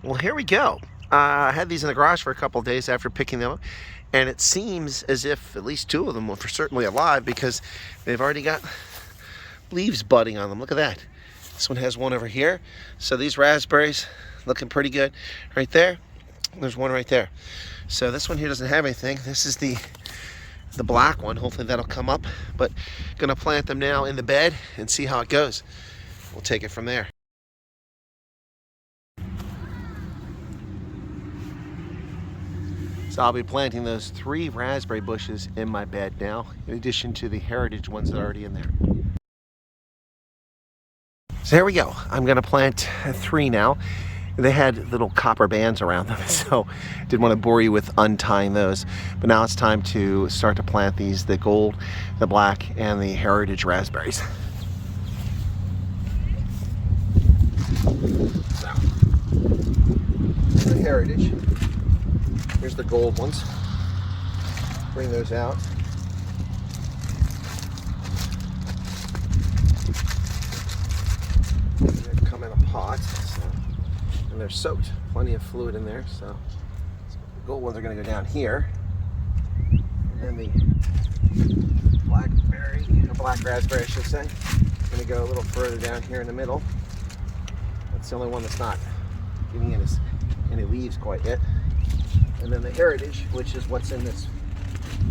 Well, here we go. I had these in the garage for a couple of days after picking them up, and it seems as if at least two of them were certainly alive because they've already got leaves budding on them. Look at that. This one has one over here. So these raspberries looking pretty good right there. There's one right there. So this one here doesn't have anything. This is the black one. Hopefully that'll come up, but gonna plant them now in the bed and see how it goes. We'll take it from there. So I'll be planting those 3 raspberry bushes in my bed now, in addition to the heritage ones that are already in there. So here we go. I'm gonna plant 3 now. They had little copper bands around them, so didn't want to bore you with untying those. But now it's time to start to plant these, the gold, the black, and the heritage raspberries. So, the heritage. Here's the gold ones. Bring those out. They come in a pot. And they're soaked, plenty of fluid in there, so the gold ones are going to go down here, and the blackberry, or black raspberry I should say, is going to go a little further down here in the middle. That's the only one that's not getting any leaves quite yet. And then the heritage, which is what's in this,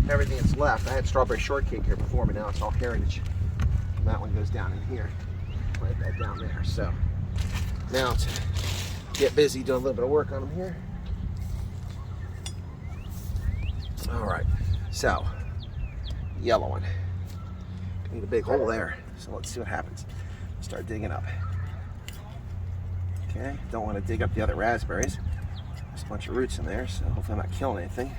everything that's left. I had strawberry shortcake here before, but now it's all heritage. And that one goes down in here, plant that down there. So now it's get busy doing a little bit of work on them here. All right, so yellow one. Need a big hole there, so let's see what happens. Start digging up. Okay, don't want to dig up the other raspberries. There's a bunch of roots in there, so hopefully I'm not killing anything.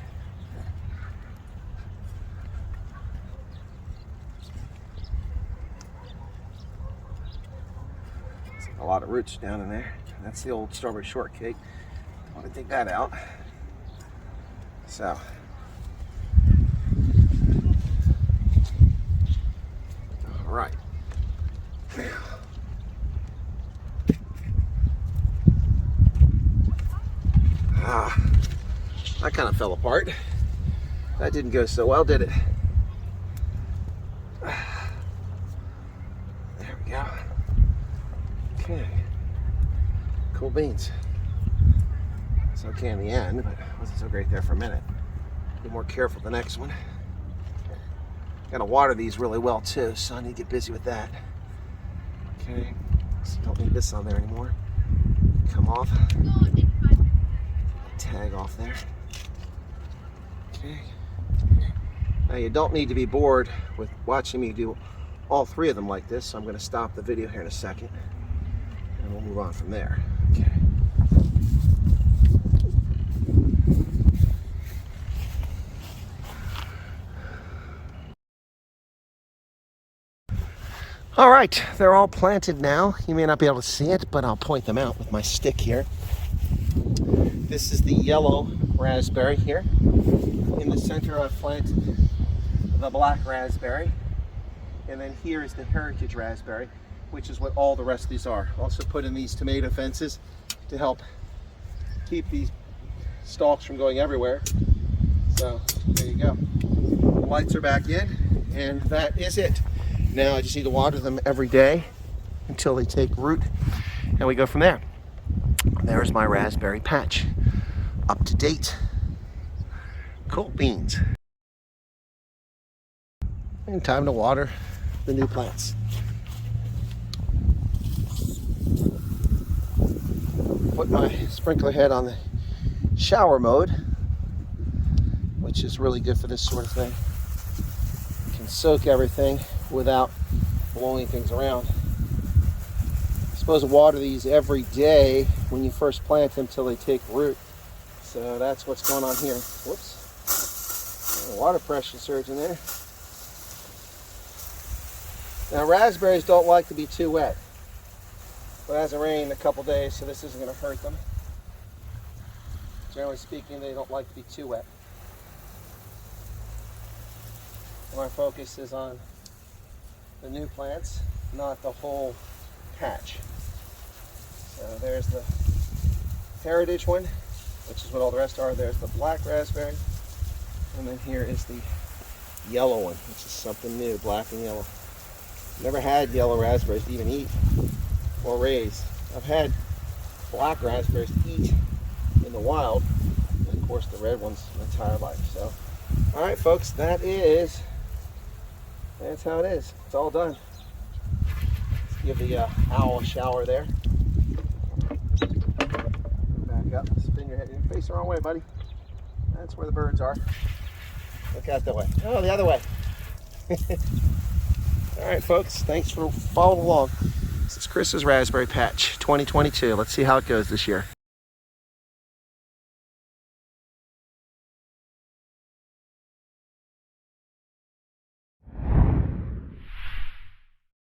A lot of roots down in there. That's the old strawberry shortcake. I want to dig that out. So, all right. That kind of fell apart. That didn't go so well, did it? There we go. Okay. Cool beans. It's okay in the end, but it wasn't so great there for a minute. Be more careful the next one. Gotta water these really well too, so I need to get busy with that. Okay, so don't need this on there anymore. Come off. Tag off there. Okay. Now you don't need to be bored with watching me do all 3 of them like this, so I'm gonna stop the video here in a second and we'll move on from there. Okay. All right, they're all planted now. You may not be able to see it, but I'll point them out with my stick here. This is the yellow raspberry here. In the center I've planted the black raspberry. And then here is the heritage raspberry, which is what all the rest of these are. Also put in these tomato fences to help keep these stalks from going everywhere. So there you go. The lights are back in, and that is it. Now I just need to water them every day until they take root, and we go from there. There's my raspberry patch. Up to date. Cool beans. And time to water the new plants. Put my sprinkler head on the shower mode, which is really good for this sort of thing. You can soak everything without blowing things around. You're supposed to water these every day when you first plant them till they take root. So that's what's going on here. Whoops. Water pressure surge in there. Now raspberries don't like to be too wet. But it hasn't rained in a couple days, so this isn't going to hurt them. Generally speaking, they don't like to be too wet. My focus is on the new plants, not the whole patch. So there's the heritage one, which is what all the rest are. There's the black raspberry. And then here is the yellow one, which is something new, black and yellow. Never had yellow raspberries to even eat or raise. I've had black raspberries to eat in the wild, and of course the red ones my entire life. So, all right, folks, that's how it is. It's all done. Let's give the owl a shower there. Back up, spin your head. You're facing the wrong way, buddy. That's where the birds are. Look out that way. Oh, the other way. All right, folks, thanks for following along. This is Chris's Raspberry Patch 2022. Let's see how it goes this year.